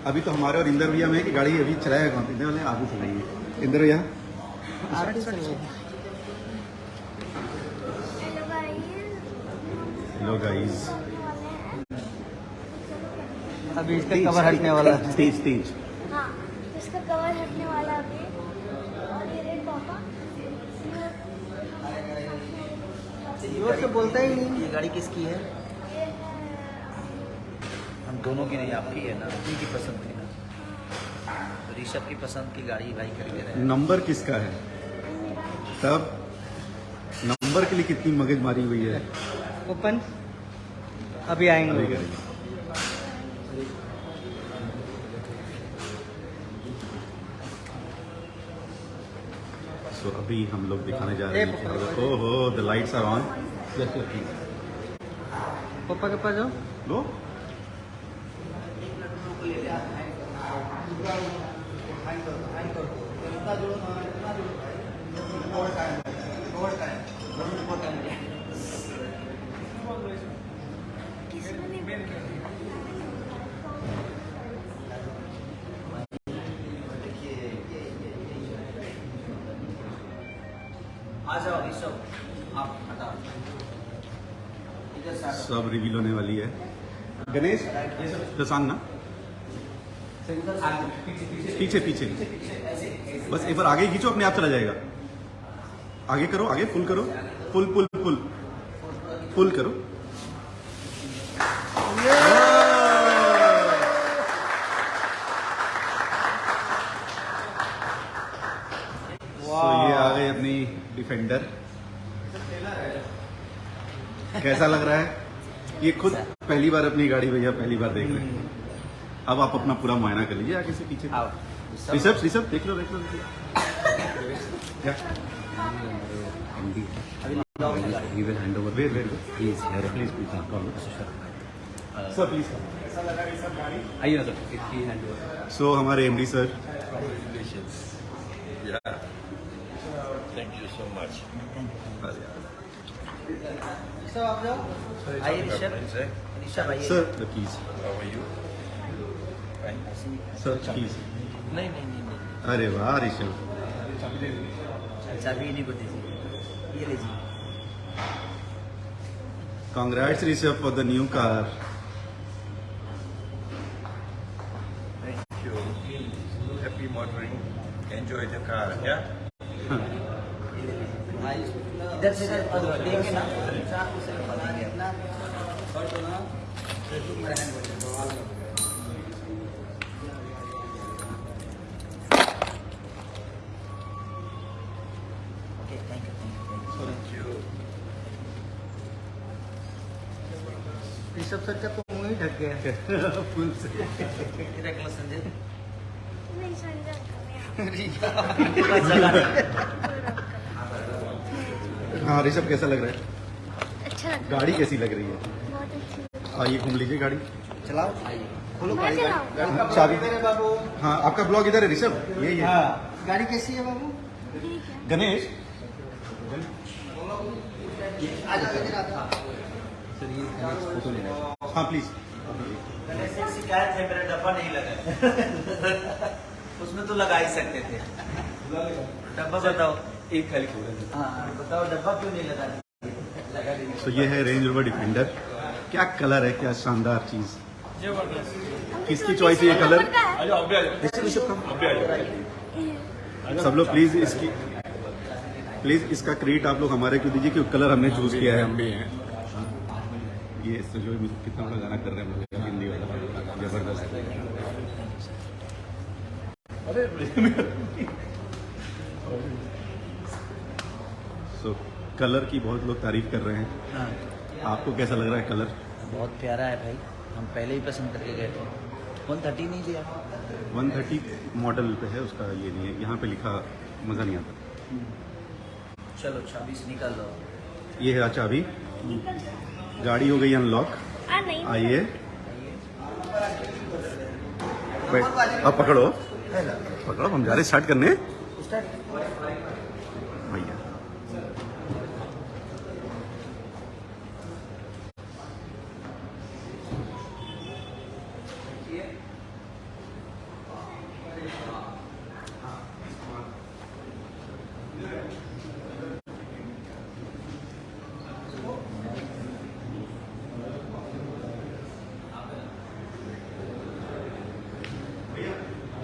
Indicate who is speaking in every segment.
Speaker 1: अभी तो हमारे और इंदर भैया में कि गाड़ी अभी चलाएगा कौन, इंदर वाले आगे चलाइए। इंदर भैया हेलो गाइस,
Speaker 2: अभी इसका कवर हटने वाला है।
Speaker 1: तेज
Speaker 3: हाँ, इसका कवर हटने वाला अभी। और ये रेड पापा
Speaker 2: जोर से बोलता ही नहीं।
Speaker 4: ये गाड़ी किसकी है?
Speaker 3: ये है
Speaker 4: हम दोनों की नहीं, आपकी है ना, आपकी की पसंद थी ना। तो ऋषभ की पसंद की गाड़ी भाई खरीदे रहे हैं।
Speaker 1: नंबर किसका है, तब नंबर के लिए कितनी मगजमारी हुई है।
Speaker 2: ओपन अभी आएंगे।
Speaker 1: अभी करेंगे। तो अभी हम लोग दिखाने जा रहे हैं। ओहो, द लाइट्स आर ऑन।
Speaker 2: पापा के पास जाओ।
Speaker 1: लो
Speaker 3: किसमें नहीं
Speaker 4: आ जाओ ऋषभ, आप हटाओ इधर से हटाओ।
Speaker 1: सब रिवील होने वाली है। गणेश सांग ना, पीछे पीछे बस एक बार आगे खींचो, अपने आप चला जाएगा। आगे करो, आगे पुल करो, पुल पुल पुल पुल करो। तो ये आ गई अपनी डिफेंडर। कैसा लग रहा है? ये खुद पहली बार अपनी गाड़ी भैया पहली बार देख रहे हैं। अब आप अपना पूरा मुआयना कर लीजिए आगे से पीछे।
Speaker 4: आओ
Speaker 1: ऋषभ देख लो क्या he will hand over. Where? Please, here, please, come. Sir, please come.
Speaker 4: आइए ना सर, इसकी हैंड ओवर।
Speaker 1: So, हमारे MD sir,
Speaker 5: Yeah. Thank you so much.
Speaker 2: सब आप जाओ।
Speaker 4: आइए ऋषभ, ऋषभ आइए।
Speaker 1: sir, the keys.
Speaker 5: How are you? Fine.
Speaker 1: Sir, keys.
Speaker 4: नहीं नहीं नहीं नहीं,
Speaker 1: अरे वाह ऋषभ,
Speaker 4: चाबी इन्हीं को दीजिए, ये लीजिए।
Speaker 1: congrats Rishabh for the new car.
Speaker 5: Thank you. Happy motoring. Enjoy the car. Yeah.
Speaker 4: इधर से देंगे ना, चार से बताएंगे अपना। Okay, thank you.
Speaker 5: Thank you.
Speaker 2: Rishabh sir का तो मुंह ही ढक गया फुल से।
Speaker 4: रख लो संजय।
Speaker 3: नहीं संजय
Speaker 1: हाँ ऋषभ, कैसा लग रहा है?
Speaker 3: अच्छा लगा,
Speaker 1: गाड़ी कैसी लग रही है?
Speaker 3: बहुत अच्छी।
Speaker 1: आइए घूम लीजिए गाड़ी।
Speaker 2: चलाओ, खोलो
Speaker 3: मैं
Speaker 2: गाड़ी।
Speaker 3: चलाऊं?
Speaker 2: गाड़ी
Speaker 1: चाबी।
Speaker 2: मेरे बाबू।
Speaker 1: हाँ, आपका ब्लॉग इधर है ऋषभ, ये
Speaker 2: हाँ, गाड़ी कैसी है बाबू?
Speaker 3: ठीक है।
Speaker 1: गणेश। हाँ प्लीज।
Speaker 4: शिकायत है, मेरा डब्बा नहीं लगा। उसमें तो लगा ही सकते थे। डब्बा बताओ।
Speaker 5: एक खाली
Speaker 4: हाँ बताओ, डब्बा क्यों नहीं लगा? लगा दीजिए।
Speaker 1: तो ये है रेंज रोवर डिफेंडर। क्या कलर है, क्या शानदार चीज। किसकी चॉइस है ये कलर? सब लोग प्लीज इसका क्रेडिट आप लोग हमारे को दीजिए, क्योंकि कलर हमने चूज किया है। हम भी हैं ये जो कितना बड़ा गाना कर रहे हैं हम लोग, हिंदी वाला जबरदस्त। सो कलर की बहुत लोग तारीफ कर रहे हैं।
Speaker 4: हाँ,
Speaker 1: आपको कैसा लग रहा है कलर?
Speaker 4: बहुत प्यारा है भाई, हम पहले ही पसंद करके गए थे। 130 नहीं दिया।
Speaker 1: 130 मॉडल पे है, उसका ये नहीं है, यहाँ पे लिखा मज़ा नहीं आता।
Speaker 4: चलो 26 निकाल लो।
Speaker 1: ये है चाबी, गाड़ी हो गई अनलॉक।
Speaker 3: नहीं
Speaker 1: आइए अब पकड़ो, हम जा रहे स्टार्ट करने भैया।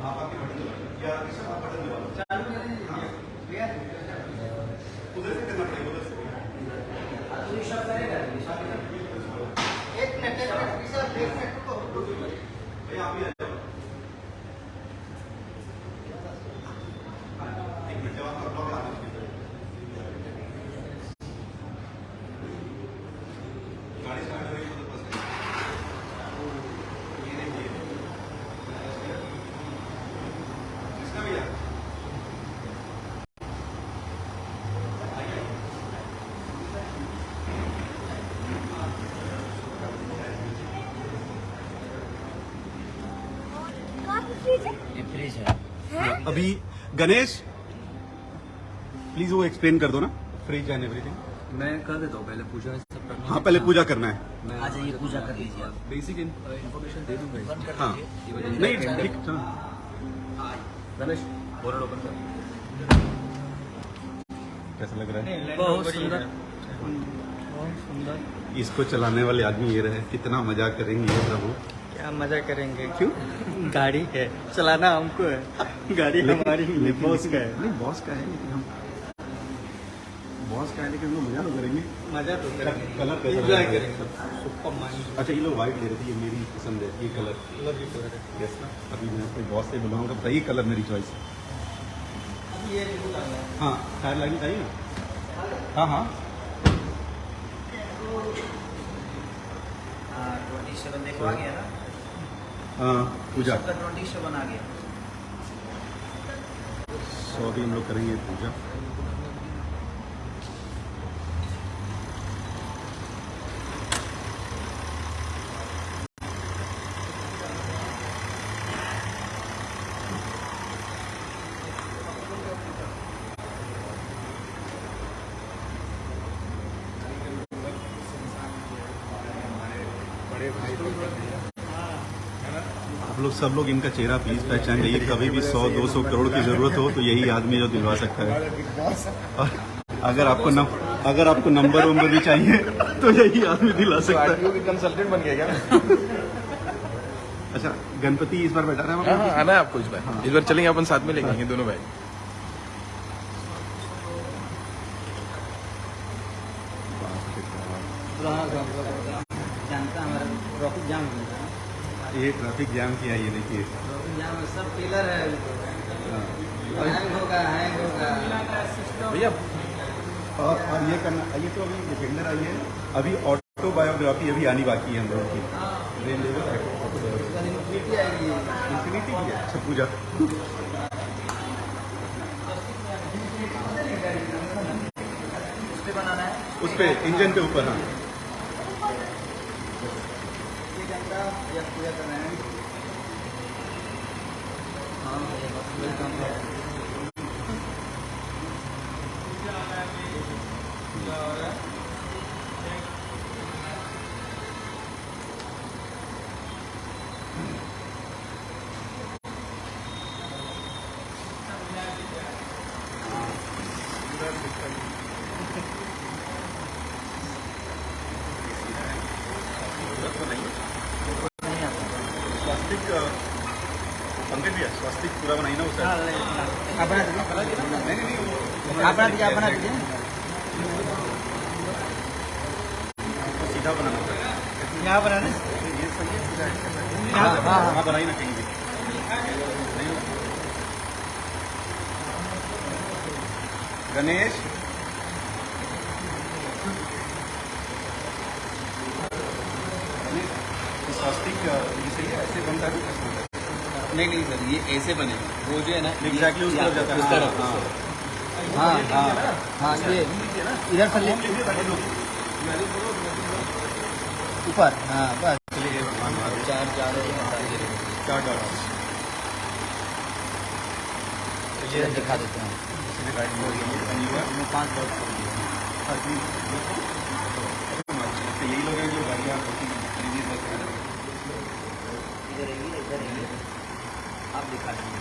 Speaker 1: आप आपके बटन दबाइए या ऋषभ आप बटन दबा लो।
Speaker 2: चालू कर दीजिए भैया।
Speaker 1: उधर से करना पड़ेगा, उधर से।
Speaker 2: एक मिनट ऋषभ, एक मिनट रुको।
Speaker 1: भैया आप भी आ जाओ। एक मिनट जब आपका ब्लॉग आना चाहिए। गाड़ी स्टार्ट हो गई तो बस ये देखिए इसका भैया
Speaker 3: काफी फ्रिज है।
Speaker 4: ये फ्रिज है।
Speaker 3: हैं?
Speaker 1: अभी गणेश प्लीज वो एक्सप्लेन कर दो ना फ्रिज एंड एवरीथिंग।
Speaker 6: मैं कर देता हूँ, पहले पूजा सब करना
Speaker 1: हाँ पहले पूजा करना है।
Speaker 6: मैं
Speaker 4: आ जाइए, पूजा कर लीजिए आप।
Speaker 6: बेसिक इन्फॉर्मेशन दे दूंगा
Speaker 4: बंद कर
Speaker 1: हाँ
Speaker 4: दीजिए।
Speaker 1: नहीं ठीक चलो।
Speaker 6: रमेश बोर्ड ओपन कर।
Speaker 1: कैसा लग रहा है?
Speaker 6: बहुत सुंदर।
Speaker 1: इसको चलाने वाले आदमी ये रहे, कितना मजा करेंगे ये प्रभु।
Speaker 2: क्या मजा करेंगे, क्यों? गाड़ी है, चलाना हमको है। गाड़ी हमारी नहीं, बॉस का है।
Speaker 1: नहीं बॉस का है लेकिन हम बॉस का है लेकिन हम लोग मजा तो करेंगे।
Speaker 2: मजा तो करेंगे,
Speaker 1: कलर कैसा
Speaker 2: एंजॉय
Speaker 1: लग रहा है?
Speaker 2: करेंगे। सुपर माइंड
Speaker 1: अच्छा ये लोग व्हाइट ले रहे थे, ये मेरी पसंद है ये कलर। यस ना, अभी मैं अपने बॉस से बुलाऊंगा, बताइए कलर मेरी चॉइस है।
Speaker 2: ये रिव्यू करना है।
Speaker 1: हाँ टायर लाइन चाहिए ना? हाँ हाँ
Speaker 4: 27 देखो आ गया ना,
Speaker 1: हाँ पूजा
Speaker 4: सबका 27 आ गया।
Speaker 1: 100 भी हम लोग करेंगे पूजा। आप लोग सब लोग इनका चेहरा प्लीज पहचान जाइए, कभी भी 100-200 करोड़ की जरूरत हो तो यही आदमी जो दिलवा सकता है। और अगर आपको नंबर वंबर भी चाहिए तो यही आदमी दिला सकता है।
Speaker 5: कंसल्टेंट बन गया क्या?
Speaker 1: अच्छा गणपति इस बार बैठा रहा है
Speaker 5: हाँ हाँ आना है आपको इस बार। इस बार चलेंगे अपन साथ में लेंगे दोनों भाई।
Speaker 2: जानता हमारा ट्रैफिक जाम हो गया।
Speaker 1: ये ट्रैफिक जाम किया ये देखिए।
Speaker 2: ट्रैफिक जाम में सब किलर है। हैंग होगा।
Speaker 5: भैया
Speaker 1: और ये करना, ये तो अभी डिफेंडर आई है, अभी ऑटो बायोग्राफी अभी आनी बाकी है हम लोगों की। रेल लेवल ऑटोबायोग्राफी
Speaker 2: इन्फिनिटी आएगी।
Speaker 1: इन्फिनिटी की है। अच्छा पूजा
Speaker 4: उस पे बनाना है।
Speaker 1: उस पे इंजन के ऊपर। हाँ
Speaker 2: ये घंटा या पूजा कर रहे हैं। हाँ वेलकम।
Speaker 1: स्वास्तिक पंकज भैया स्वास्तिक पूरा बनाई ना उसका।
Speaker 2: आप बना दीजिए। आप बना दीजिए, आप बना दीजिए।
Speaker 1: सीधा बनाना होता है।
Speaker 2: यहाँ बनाने।
Speaker 1: ये सही है सीधा है।
Speaker 2: हाँ, हाँ, हाँ।
Speaker 1: हाँ बनाई ना कहीं भी नहीं होगा। गणेश स्वास्तिक ये सही है, ऐसे बनता है कैसे बनता है?
Speaker 6: नहीं सर, ये ऐसे बनेगा, वो जो है ना
Speaker 1: एग्जैक्टली उस तरफ जाता है।
Speaker 6: उस तरफ।
Speaker 2: हाँ हाँ हाँ, ये इधर से ले ऊपर। हाँ बस।
Speaker 6: चार
Speaker 2: ये दिखा देते हैं।
Speaker 1: में
Speaker 2: 5 बहुत
Speaker 1: यही लोग हैं जो गाड़ियाँ खरीदी सकते हैं।
Speaker 4: इधर ही आप दिखा दीजिए।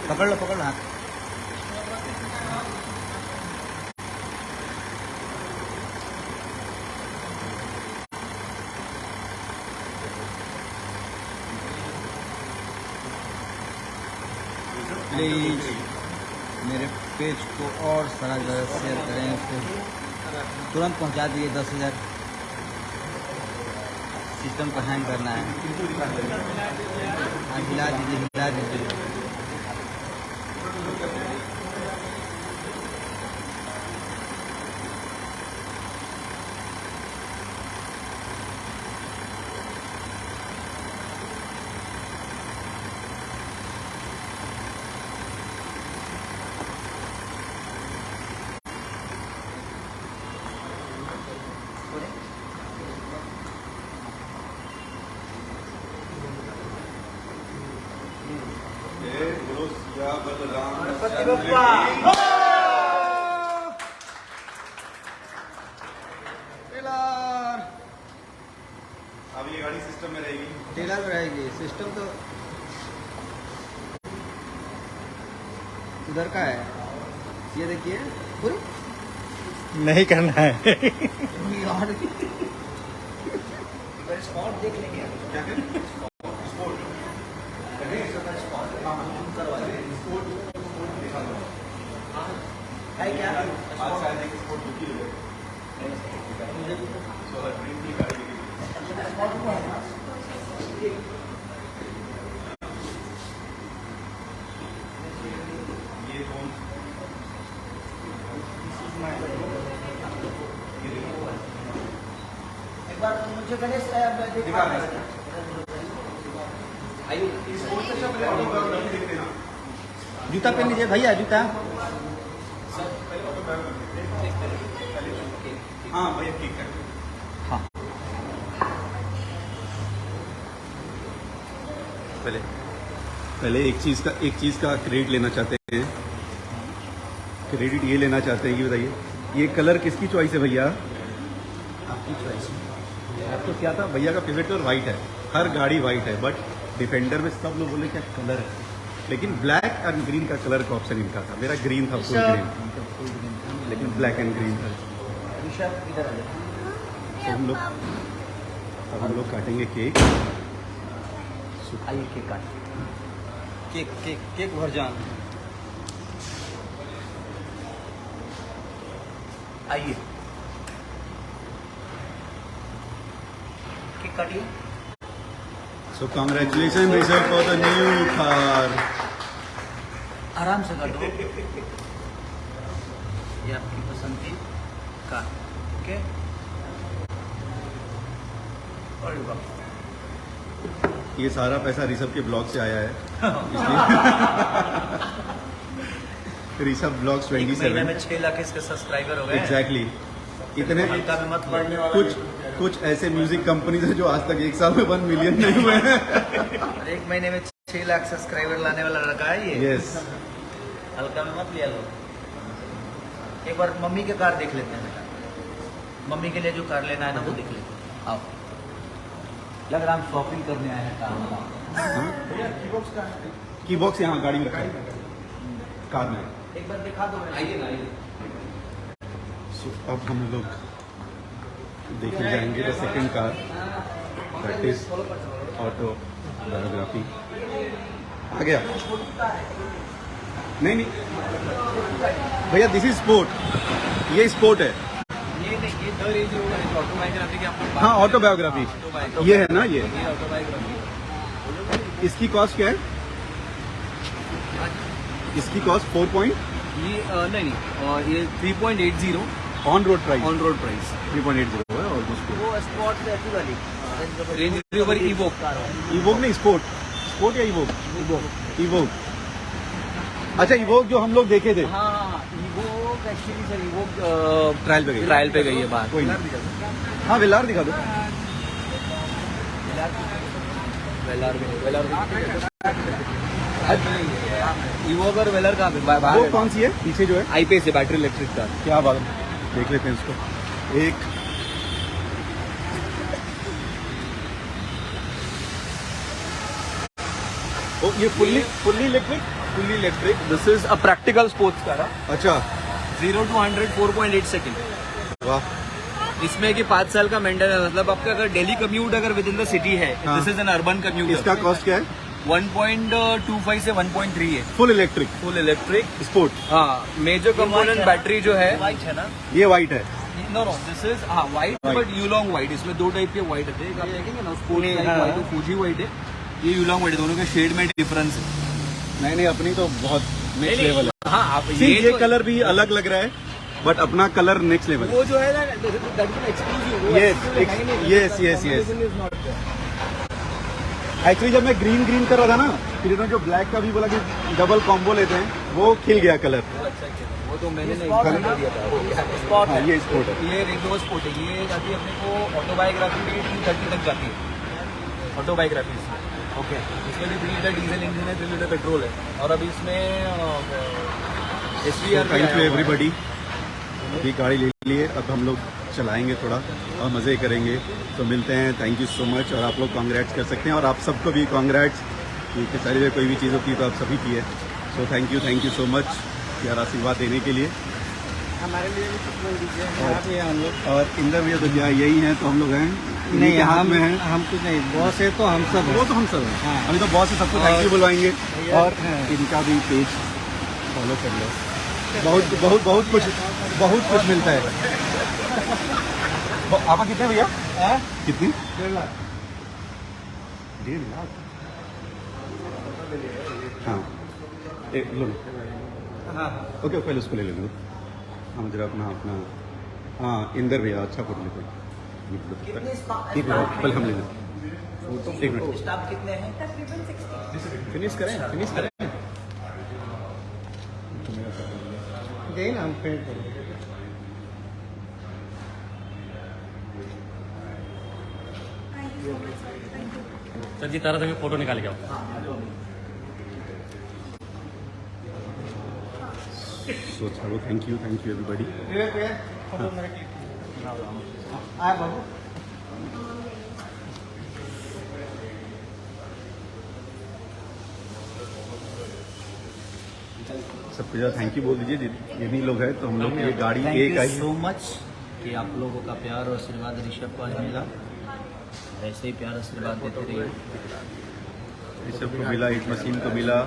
Speaker 2: पकड़ लो हाथ। प्लीज मेरे पेज को और सारा ज़्यादा शेयर करें, फिर तुरंत पहुंचा दिए 10,000। सिस्टम को हैंग करना है। हाँ, हिला दीजिए, हिला दीजिए।
Speaker 1: अब ये गाड़ी सिस्टम में रहेगी।
Speaker 2: टेलर में रहेगी। सिस्टम तो उधर का है, ये देखिए पूरी नहीं करना है। यार
Speaker 4: स्पॉट देख लेंगे
Speaker 1: क्या करें?
Speaker 4: है क्या
Speaker 1: आज शायद एक स्पोर्ट दुखी हो ये कौन
Speaker 4: एक बार मुझे गणेश
Speaker 1: दिखा रहे
Speaker 4: आइए
Speaker 2: जूता पहन लीजिए भैया, जूता।
Speaker 1: हाँ भैया ठीक है।
Speaker 2: हाँ
Speaker 1: पहले एक चीज़ का क्रेडिट लेना चाहते हैं। क्रेडिट ये लेना चाहते हैं कि बताइए ये कलर किसकी चॉइस है भैया?
Speaker 2: आपकी चॉइस।
Speaker 1: आपको क्या था? भैया का फेवरेट कलर वाइट है, हर गाड़ी वाइट है, बट डिफेंडर में सब लोग बोले क्या कलर है, लेकिन ब्लैक एंड ग्रीन का कलर का ऑप्शन इनका था। मेरा ग्रीन था, फुल ग्रीन, लेकिन ब्लैक एंड ग्रीन था।
Speaker 4: ऋषभ इधर आ जाओ।
Speaker 1: तो हम लोग काटेंगे केक।
Speaker 4: आइए केक काट।
Speaker 2: केक केक केक भर जान।
Speaker 4: आइए cake काटिए।
Speaker 1: So congratulations Rishabh for the new car.
Speaker 4: आराम से काटो। ये आपकी पसंद की कार। ओके और
Speaker 1: ये सारा पैसा ऋषभ के ब्लॉग से आया है, इसलिए ऋषभ ब्लॉग्स
Speaker 4: एक महीने
Speaker 1: 27
Speaker 4: में 6 लाख इसके सब्सक्राइबर हो गए।
Speaker 1: एग्जैक्टली। इतने
Speaker 4: हल्का में मत बढ़ने
Speaker 1: कुछ ऐसे म्यूजिक कंपनीज है जो आज तक एक साल में 1 मिलियन नहीं हुए हैं।
Speaker 4: और एक महीने में 6 लाख सब्सक्राइबर लाने वाला लड़का है ये।
Speaker 1: यस।
Speaker 4: हल्का में मत लिया लो। एक बार मम्मी के कार देख लेते हैं बेटा। मम्मी के लिए जो कार लेना है ना वो देख लेते हैं। आओ। लग रहा हम शॉपिंग करने आए हैं कार।
Speaker 1: की बॉक्स यहाँ गाड़ी में रखा है, कार में।
Speaker 4: एक बार दिखा दो। आइए ना आइए।
Speaker 1: So, अब हम लोग देखे जाएंगे the second car, that is autobiography. आ गया? नहीं भैया, दिस इज स्पोर्ट। ये स्पोर्ट है।
Speaker 6: ये नहीं, ये द रेंज रोवर है, ऑटोबायोग्राफी की आपको
Speaker 1: हाँ, ऑटोबायोग्राफी ये है ना। ये
Speaker 6: ऑटोबायोग्राफी।
Speaker 1: इसकी कॉस्ट क्या है? इसकी कॉस्ट 4 पॉइंट
Speaker 6: ये नहीं और ये 3.80
Speaker 1: on road price.
Speaker 6: On road price.
Speaker 1: 3.80 है ऑलमोस्ट।
Speaker 4: वो स्पॉट रहती वाली
Speaker 6: रेंज रोवर इवोक।
Speaker 1: इवोक नहीं, स्पोर्ट या इवोक। अच्छा, इवोक जो हम लोग देखे थे।
Speaker 6: हाँ evoke actually sir evoke
Speaker 1: trial पे गई
Speaker 6: है बाहर।
Speaker 1: कोई नहीं। हाँ, वेलार दिखा दो।
Speaker 6: इवोक और वेलर का
Speaker 1: वो
Speaker 6: बाहर
Speaker 1: कौन सी है पीछे जो है?
Speaker 6: आईपीएस है, बैटरी इलेक्ट्रिक कार।
Speaker 1: क्या बात है, देख लेते हैं इसको। एक ओ, ये fully electric.
Speaker 6: This is a practical sports car.
Speaker 1: अच्छा,
Speaker 6: 0 to 100 4.8 सेकंड।
Speaker 1: वाह।
Speaker 6: इसमें कि 5 साल का मेंटेनेंस है, मतलब आपका अगर डेली कम्यूट अगर विद इन द सिटी है,
Speaker 1: हाँ।
Speaker 6: This is an urban commute.
Speaker 1: इसका कॉस्ट क्या है?
Speaker 6: 1.25 से 1.3 है,
Speaker 1: full electric
Speaker 6: full electric.
Speaker 1: Sport.
Speaker 6: हाँ, मेजर कंपोनेंट बैटरी जो है,
Speaker 4: व्हाइट है ना?
Speaker 1: ये वाइट है।
Speaker 6: No this is white, but Yulong white. इसमें दो टाइप के व्हाइट है, एक आप देखेंगे ना, स्पोर्ट व्हाइट है, फूजी व्हाइट है, ये यूलॉन्ग व्हाइट है, दोनों के शेड में डिफरेंस है।
Speaker 1: नहीं, अपनी तो बहुत नेक्स्ट लेवल है।
Speaker 6: हाँ, आप
Speaker 1: ये
Speaker 6: तो-
Speaker 1: कलर भी अलग लग रहा है, बट अपना कलर नेक्स्ट लेवल है।
Speaker 6: वो जो है ना, that is exclusive.
Speaker 1: Yes. Actually जब मैं ग्रीन कर रहा था ना, फिर इन्होंने जो ब्लैक का भी बोला कि डबल कॉम्बो लेते हैं, वो खिल गया कलर।
Speaker 6: वो तो मैंने नहीं
Speaker 4: स्पॉट
Speaker 6: खरीद दिया था।
Speaker 4: स्पॉट
Speaker 1: हाँ,
Speaker 4: है।
Speaker 1: ये स्पोर्ट है।
Speaker 6: ये रेडियो स्पोर्ट है, ये जाती है अपने को ऑटोबायोग्राफी में 230 तक जाती है, ऑटोबायोग्राफी से। ओके, इसमें भी 3 लीटर डीजल इंजन है, 3 लीटर पेट्रोल है, और अभी इसमें SVR
Speaker 1: थैंक यू एवरीबडी। अभी गाड़ी ले लिए, अब हम लोग चलाएंगे थोड़ा और मज़े करेंगे। तो मिलते हैं, थैंक यू सो मच। और आप लोग कांग्रेट्स कर सकते हैं, और आप सबको भी कांग्रेट्स, क्योंकि सारी जगह कोई भी चीज़ होती है तो आप सभी की है। So thank you so much यार, आशीर्वाद देने के लिए।
Speaker 2: हमारे लिए भी कुछ बोल दीजिए, आप ये हम लोग
Speaker 1: और इंदर भैया तो क्या यही हैं, तो हम लोग हैं, इन्हीं
Speaker 2: नहीं,
Speaker 1: के हाथ में हैं।
Speaker 2: हम कुछ नहीं, बॉस है तो हम सब
Speaker 1: वो तो हम सब हैं।
Speaker 2: हाँ।
Speaker 1: अभी तो बहुत से सबको थैंक यू बुलवाएंगे, और
Speaker 2: हाँ।
Speaker 1: इनका भी पेज फॉलो कर लो। बहुत कुछ मिलता है। आपका कितने भैया? कितनी? 1.5 लाख। 1.5 लाख? हाँ, एक लो ना। ओके, पहले उसको ले लेंगे। हम जरा अपना हाँ, इंदर भैया अच्छा फोटो लेते हैं। एक मिनट, पहले हम ले लें। एक मिनट,
Speaker 4: स्टाफ कितने हैं?
Speaker 3: तकरीबन 60।
Speaker 1: फिनिश करें।
Speaker 2: दे ना, हम पेड़ करेंगे।
Speaker 7: सर जी तारा तुम्हें फोटो निकाल के आओ।
Speaker 1: सो चलो, थैंक यू एवरीबॉडी।
Speaker 2: फोटो मेरे क्लिक आए बाबू।
Speaker 1: सबको ज़्यादा थैंक यू बोल दीजिए, जितनी लोग हैं, तो हम लोग ये गाड़ी
Speaker 4: थैंक
Speaker 1: एक
Speaker 4: यू
Speaker 1: आई।
Speaker 4: सो मच कि आप लोगों का प्यार और आशीर्वाद ऋषभ को आज मिला, ऐसे ही प्यार आशीर्वाद देते रहिए।
Speaker 1: ऋषभ को मिला, हिट मशीन को मिला,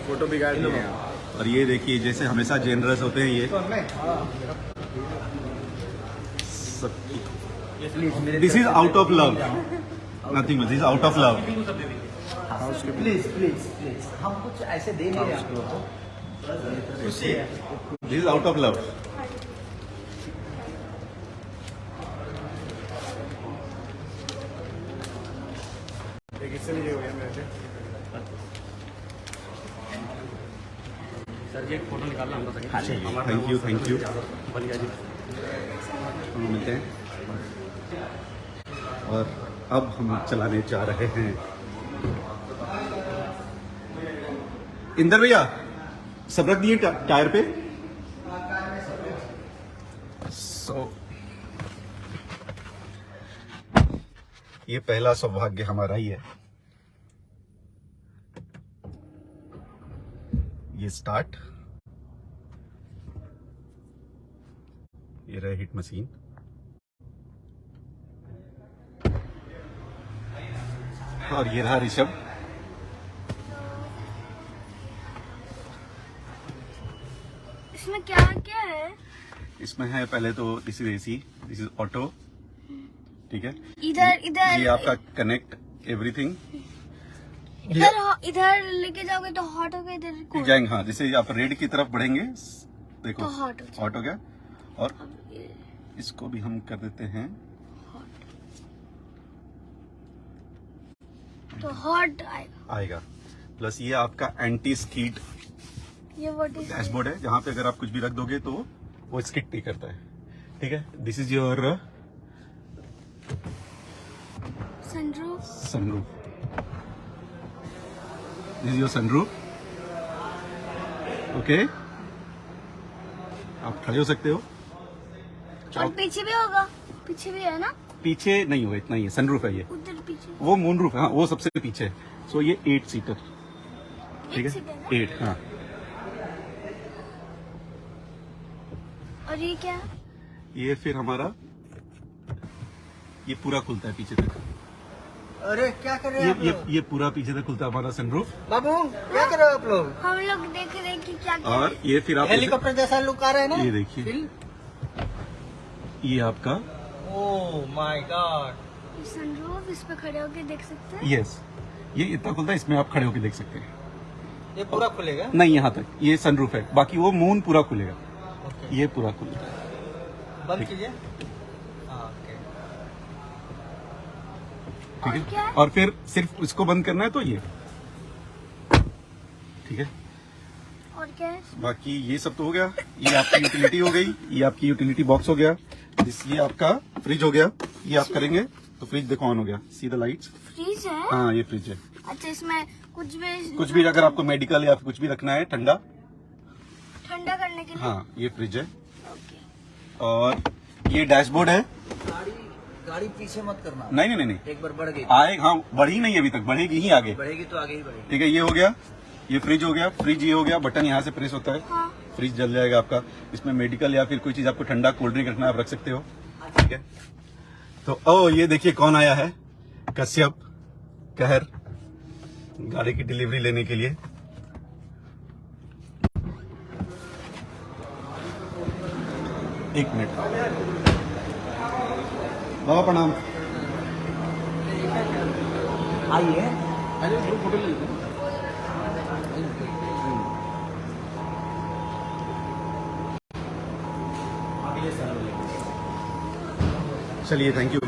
Speaker 5: फोटो बिगाड़ दिए।
Speaker 1: और ये देखिए जैसे हमेशा जेनरस होते हैं ये सब। This is out of love, nothing, this is out of love.
Speaker 4: Please हम कुछ ऐसे दे नहीं रहे आपको, तो
Speaker 1: this is out of love.
Speaker 5: इससे लीजिए भैया मेरे से।
Speaker 7: सर जी एक फोटो निकालना हम बताएंगे।
Speaker 1: Thank you.
Speaker 7: बलिया जी।
Speaker 1: हम मिलते हैं, और अब हम चलाने जा रहे हैं। इंदर भैया सब रख दिए टायर पे। सो ये पहला सौभाग्य हमारा ही है। ये स्टार्ट, ये रहे हिट मशीन, और ये रहा ऋषभ।
Speaker 3: इसमें क्या क्या है?
Speaker 1: इसमें है पहले तो this is AC, this is auto, ठीक है।
Speaker 3: इधर
Speaker 1: ये आपका कनेक्ट एवरीथिंग
Speaker 3: इधर लेके जाओगे तो हॉट हो गया, इधर cold।
Speaker 1: जाएंगे। हाँ, जैसे आप रेड की तरफ बढ़ेंगे, देखो
Speaker 3: तो hot हो जाएगा।
Speaker 1: हॉट हो गया, और इसको भी हम कर देते हैं
Speaker 3: तो हॉट
Speaker 1: आएगा। प्लस ये आपका एंटी स्कीड
Speaker 3: ये व्हाट इज
Speaker 1: डैशबोर्ड है, जहां पे अगर आप कुछ भी रख दोगे तो वो स्किड नहीं करता है, ठीक है। This is your
Speaker 3: sunroof.
Speaker 1: Sunroof, this is your sunroof, okay. आप खड़े हो सकते हो।
Speaker 3: और पीछे भी होगा, पीछे भी है ना?
Speaker 1: पीछे नहीं होगा, इतना ही है, सनरूफ है ये।
Speaker 3: उधर पीछे
Speaker 1: वो मून रूफ है, हाँ, वो सबसे पीछे है। सो ये 8 सीटर, ठीक है,
Speaker 3: सीटर ना?
Speaker 1: 8, हाँ।
Speaker 3: और ये क्या है?
Speaker 1: ये फिर हमारा ये पूरा खुलता है पीछे तक,
Speaker 2: अरे क्या कर रहे हैं आप लोग?
Speaker 1: ये पूरा पीछे से खुलता है हमारा सनरूफ।
Speaker 2: बाबू क्या कर रहे हो आप लोग?
Speaker 3: हम लोग देख रहे हैं कि क्या कर
Speaker 1: और ये फिर आप
Speaker 2: हेलीकॉप्टर जैसा लुक आ रहा है ना?
Speaker 1: ये देखिए, ये आपका
Speaker 2: ओह माय गॉड।
Speaker 3: सनरूफ, इस पे खड़े होके देख सकते हैं।
Speaker 1: यस, ये इतना खुलता है, इसमें आप खड़े होकर देख सकते हैं।
Speaker 2: ये पूरा खुलेगा?
Speaker 1: नहीं, यहाँ तक ये सनरूफ है, बाकी वो मून पूरा खुलेगा,
Speaker 2: ओके।
Speaker 1: ये पूरा खुलता है।
Speaker 2: बंद कीजिए। हाँ, ओके।
Speaker 1: ठीक
Speaker 3: और क्या
Speaker 1: है,
Speaker 3: है?
Speaker 1: और फिर सिर्फ इसको बंद करना है तो ये ठीक है।
Speaker 3: और क्या है?
Speaker 1: बाकी ये सब तो हो गया, ये आपकी यूटिलिटी हो गई, ये आपकी यूटिलिटी बॉक्स हो गया, ये आपका फ्रिज हो गया। ये आप करेंगे तो फ्रिज देखो ऑन हो गया, सी द लाइट्स।
Speaker 3: फ्रीज है?
Speaker 1: हाँ, ये फ्रिज है।
Speaker 3: अच्छा, इसमें कुछ
Speaker 1: भी अगर आपको मेडिकल या कुछ भी रखना है ठंडा
Speaker 3: ठंडा करने के लिए।
Speaker 1: हाँ, ये फ्रिज है।
Speaker 3: ओके।
Speaker 1: और ये डैशबोर्ड है।
Speaker 4: गाड़ी पीछे मत करना,
Speaker 1: नहीं नहीं नहीं,
Speaker 4: एक बार बढ़ गई,
Speaker 1: आए, हाँ बढ़ी नहीं अभी तक, बढ़ेगी ही आगे।
Speaker 4: बढ़ेगी तो आगे ही बढ़ेगी।
Speaker 1: ठीक है, ये हो गया, ये फ्रिज हो गया। फ्रिज ये हो गया, बटन यहाँ से प्रेस होता है,
Speaker 3: हाँ।
Speaker 1: फ्रिज जल जाएगा आपका। इसमें मेडिकल या फिर कोई चीज आपको ठंडा कोल्ड ड्रिंक रखना है, आप रख सकते हो। ठीक है, तो ओ ये देखिए कौन आया है, कश्यप कहर गाड़ी की डिलीवरी लेने के लिए। एक मिनट, बाबा प्रणाम।
Speaker 4: आइए,
Speaker 1: चलिए, थैंक यू।